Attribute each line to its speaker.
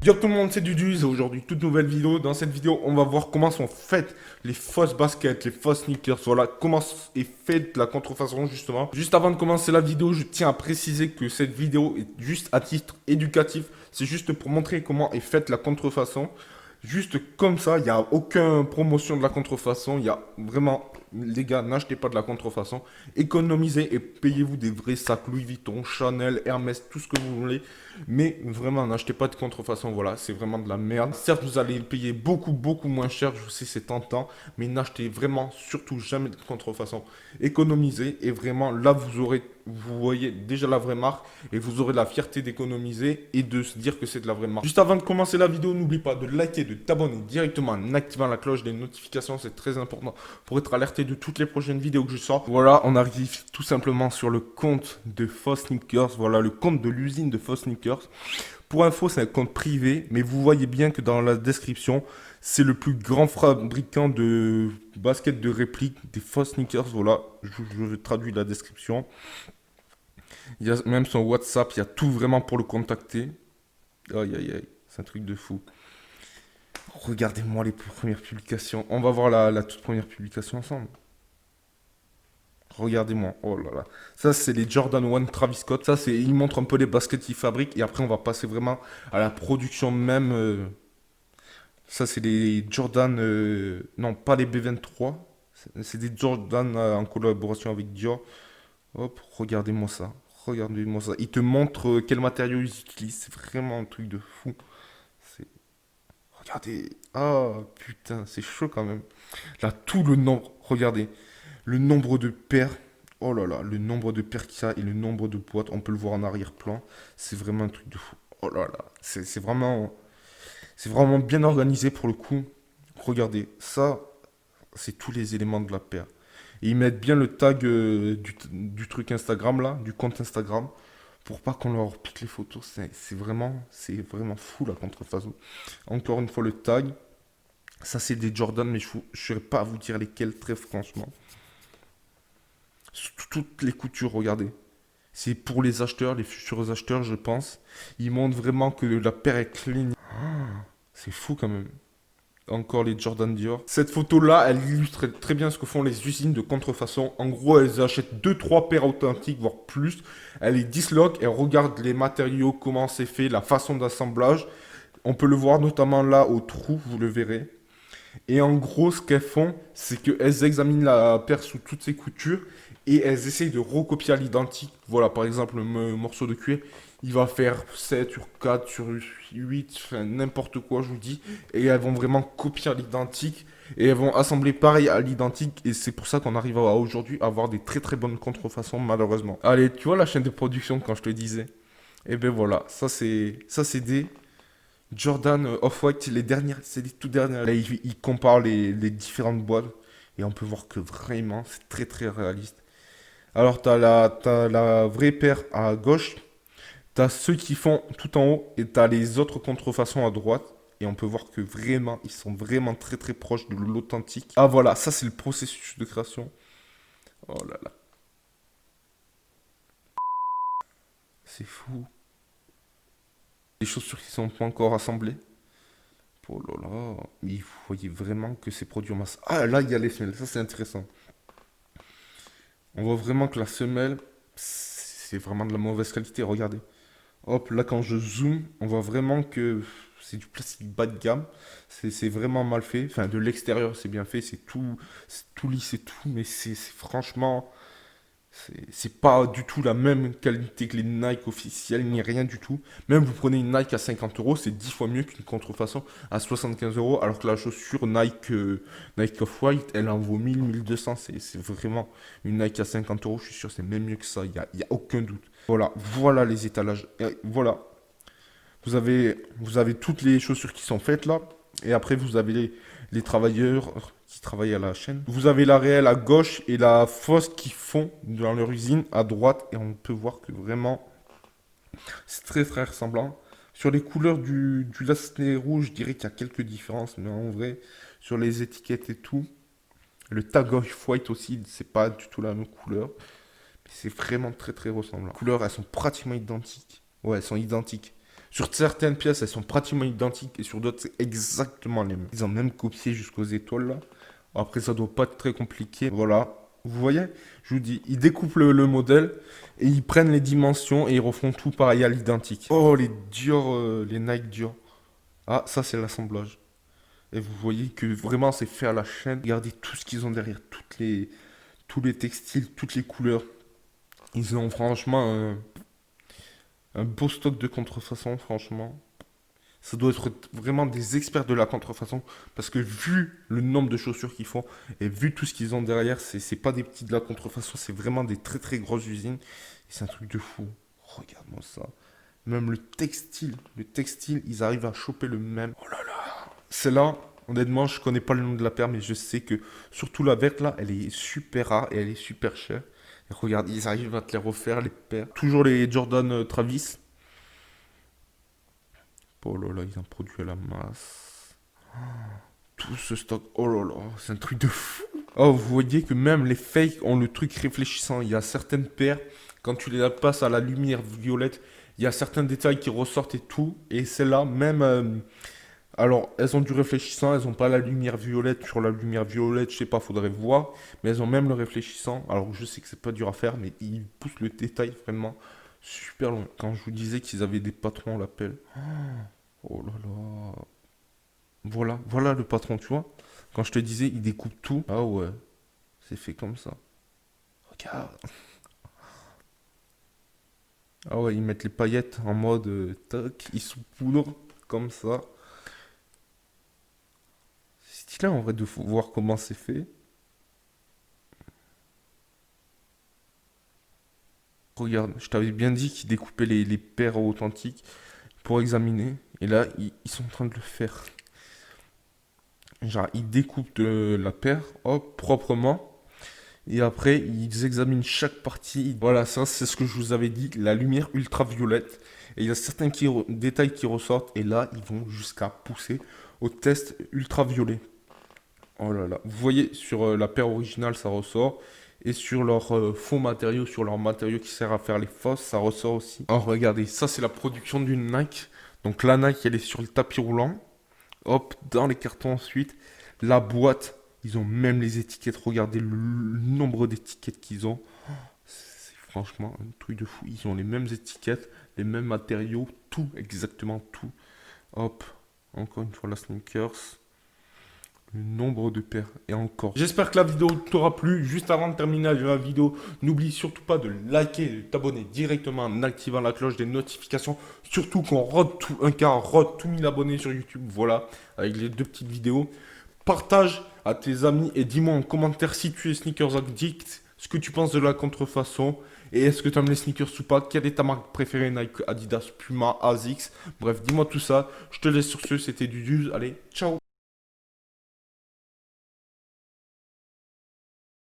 Speaker 1: Yo tout le monde, c'est Duduz et aujourd'hui toute nouvelle vidéo. Dans cette vidéo, on va voir comment sont faites les fausses baskets, les fausses sneakers. Voilà, comment est faite la contrefaçon justement. Juste avant de commencer la vidéo, je tiens à préciser que cette vidéo est juste à titre éducatif. C'est juste pour montrer comment est faite la contrefaçon. Juste comme ça, il n'y a aucune promotion de la contrefaçon. Il y a vraiment, les gars, n'achetez pas de la contrefaçon. Économisez et payez-vous des vrais sacs Louis Vuitton, Chanel, Hermès, tout ce que vous voulez. Mais vraiment, n'achetez pas de contrefaçon. Voilà, c'est vraiment de la merde. Certes, vous allez le payer beaucoup moins cher. Je sais, c'est tentant. Mais n'achetez vraiment, surtout jamais de contrefaçon. Économisez et vraiment, là, vous voyez déjà la vraie marque et vous aurez la fierté d'économiser et de se dire que c'est de la vraie marque. Juste avant de commencer la vidéo, n'oublie pas de liker, de t'abonner directement en activant la cloche des notifications, c'est très important pour être alerté de toutes les prochaines vidéos que je sors. Voilà, on arrive tout simplement sur le compte de Faux Sneakers, voilà le compte de l'usine de Faux Sneakers. Pour info, c'est un compte privé, mais vous voyez bien que dans la description, c'est le plus grand fabricant de baskets de réplique des Faux Sneakers. Voilà, je traduis la description. Il y a même son WhatsApp, il y a tout vraiment pour le contacter. Aïe aïe aïe, c'est un truc de fou. Regardez-moi les premières publications. On va voir la toute première publication ensemble. Regardez-moi, oh là là. Ça, c'est les Jordan 1 Travis Scott. Ça, c'est, il montre un peu les baskets qu'il fabrique. Et après, on va passer vraiment à la production même. Ça, c'est les Jordan. Non, pas les B23. C'est des Jordan en collaboration avec Dior. Hop, regardez-moi ça. Regardez-moi ça. Il te montre quel matériau ils utilisent. C'est vraiment un truc de fou. C'est... Regardez. Ah, putain, c'est chaud quand même. Là, tout le nombre. Regardez. Le nombre de paires. Oh là là, le nombre de paires qu'il y a et le nombre de boîtes. On peut le voir en arrière-plan. C'est vraiment un truc de fou. Oh là là. C'est vraiment bien organisé pour le coup. Regardez. Ça, c'est tous les éléments de la paire. Et ils mettent bien le tag du truc Instagram là, du compte Instagram, pour pas qu'on leur pique les photos. C'est vraiment fou la contrefaçon. Encore une fois le tag. Ça c'est des Jordan, mais je ne saurais pas à vous dire lesquels très franchement. Toutes les coutures, regardez. C'est pour les acheteurs, les futurs acheteurs, je pense. Ils montrent vraiment que la paire est clean. C'est fou quand même. Encore les Jordan Dior. Cette photo-là, elle illustre très bien ce que font les usines de contrefaçon. En gros, elles achètent deux trois paires authentiques, voire plus. Elles les disloquent, elles regardent les matériaux, comment c'est fait, la façon d'assemblage. On peut le voir notamment là au trou, vous le verrez. Et en gros, ce qu'elles font, c'est qu'elles examinent la paire sous toutes ses coutures et elles essayent de recopier à l'identique. Voilà, par exemple, le morceau de cuir, il va faire 7 sur 4 sur 8, enfin, n'importe quoi, je vous dis. Et elles vont vraiment copier à l'identique et elles vont assembler pareil à l'identique. Et c'est pour ça qu'on arrive à aujourd'hui à avoir des très bonnes contrefaçons, malheureusement. Allez, tu vois la chaîne de production quand je te disais. Et ben voilà, ça c'est des Jordan Off-White, les dernières, c'est les tout dernières. Là, il compare les différentes boîtes et on peut voir que vraiment, c'est très réaliste. Alors, t'as la vraie paire à gauche, t'as ceux qui font tout en haut et t'as les autres contrefaçons à droite. Et on peut voir que vraiment, ils sont vraiment très proches de l'authentique. Ah voilà, ça c'est le processus de création. Oh là là, c'est fou. Les chaussures qui sont pas encore assemblées. Oh là là, mais vous voyez vraiment que c'est produit en masse. Ah là, il y a les semelles, ça c'est intéressant. On voit vraiment que la semelle, c'est vraiment de la mauvaise qualité, regardez. Hop, là quand je zoome, on voit vraiment que c'est du plastique bas de gamme. C'est vraiment mal fait. Enfin, de l'extérieur, c'est bien fait, c'est tout lisse et tout, mais c'est franchement, c'est pas du tout la même qualité que les Nike officiels, ni rien du tout. Même vous prenez une Nike à 50 euros, c'est 10 fois mieux qu'une contrefaçon à 75 euros, alors que la chaussure Nike Off-White, elle en vaut 1000, 1200. C'est vraiment une Nike à 50 euros, je suis sûr, c'est même mieux que ça, il y a aucun doute. Voilà les étalages. Et voilà, vous avez toutes les chaussures qui sont faites là. Et après, vous avez les travailleurs qui travaillent à la chaîne. Vous avez la réelle à gauche et la fausse qui font dans leur usine à droite. Et on peut voir que vraiment, c'est très ressemblant. Sur les couleurs du lacet rouge, je dirais qu'il y a quelques différences. Mais en vrai, sur les étiquettes et tout, le tag off-white aussi, c'est pas du tout la même couleur. Mais c'est vraiment très ressemblant. Les couleurs, elles sont pratiquement identiques. Ouais, elles sont identiques. Sur certaines pièces, elles sont pratiquement identiques et sur d'autres, c'est exactement les mêmes. Ils ont même copié jusqu'aux étoiles là. Après, ça doit pas être très compliqué. Voilà. Vous voyez? Je vous dis, ils découpent le modèle et ils prennent les dimensions et ils refont tout pareil à l'identique. Oh, les Dior, les Nike Dior. Ah, ça, c'est l'assemblage. Et vous voyez que vraiment, c'est fait à la chaîne. Regardez tout ce qu'ils ont derrière, tous les textiles, toutes les couleurs. Ils ont franchement un beau stock de contrefaçon, franchement. Ça doit être vraiment des experts de la contrefaçon. Parce que vu le nombre de chaussures qu'ils font et vu tout ce qu'ils ont derrière, c'est pas des petits de la contrefaçon, c'est vraiment des très très grosses usines. Et c'est un truc de fou. Regarde-moi ça. Même le textile, ils arrivent à choper le même. Oh là là. Celle-là, honnêtement, je connais pas le nom de la paire, mais je sais que surtout la verte là, elle est super rare et elle est super chère. Et regarde, ils arrivent à te les refaire, les paires. Toujours les Jordan Travis. Oh là là, ils ont produit à la masse. Tout ce stock, oh là là, c'est un truc de fou. Oh, vous voyez que même les fakes ont le truc réfléchissant. Il y a certaines paires, quand tu les passes à la lumière violette, il y a certains détails qui ressortent et tout. Et celles-là, même... alors, elles ont du réfléchissant, elles n'ont pas la lumière violette. Sur la lumière violette, je sais pas, faudrait voir. Mais elles ont même le réfléchissant. Alors, je sais que c'est pas dur à faire, mais ils poussent le détail vraiment super loin. Quand je vous disais qu'ils avaient des patrons, on l'appelle. Oh là là. Voilà, voilà le patron, tu vois. Quand je te disais, il découpe tout. Ah ouais, c'est fait comme ça. Regarde. Ah ouais, ils mettent les paillettes en mode tac, ils saupoudrent comme ça. C'est stylé en vrai de voir comment c'est fait. Regarde, je t'avais bien dit qu'ils découpaient les paires authentiques pour examiner. Et là, ils sont en train de le faire. Genre, ils découpent la paire, hop, proprement. Et après, ils examinent chaque partie. Voilà, ça, c'est ce que je vous avais dit, la lumière ultraviolette. Et il y a certains détails qui ressortent. Et là, ils vont jusqu'à pousser au test ultraviolet. Oh là là. Vous voyez, sur la paire originale, ça ressort. Et sur leur faux matériau, sur leur matériau qui sert à faire les fosses, ça ressort aussi. Oh, regardez, ça, c'est la production d'une Nike. Donc la Nike, elle est sur le tapis roulant. Hop, dans les cartons ensuite. La boîte, ils ont même les étiquettes. Regardez le nombre d'étiquettes qu'ils ont. C'est franchement un truc de fou. Ils ont les mêmes étiquettes, les mêmes matériaux, tout, exactement tout. Hop, encore une fois la sneakers. Le nombre de paires et encore. J'espère que la vidéo t'aura plu. Juste avant de terminer la vidéo, n'oublie surtout pas de liker et de t'abonner directement en activant la cloche des notifications. Surtout qu'on rode tout, un quart, rode tout 1000 abonnés sur YouTube. Voilà, avec les deux petites vidéos. Partage à tes amis et dis-moi en commentaire si tu es sneakers addict, ce que tu penses de la contrefaçon et est-ce que tu aimes les sneakers ou pas, quelle est ta marque préférée, Nike, Adidas, Puma, ASICS, bref, dis-moi tout ça. Je te laisse sur ce, c'était Dudus, allez, ciao.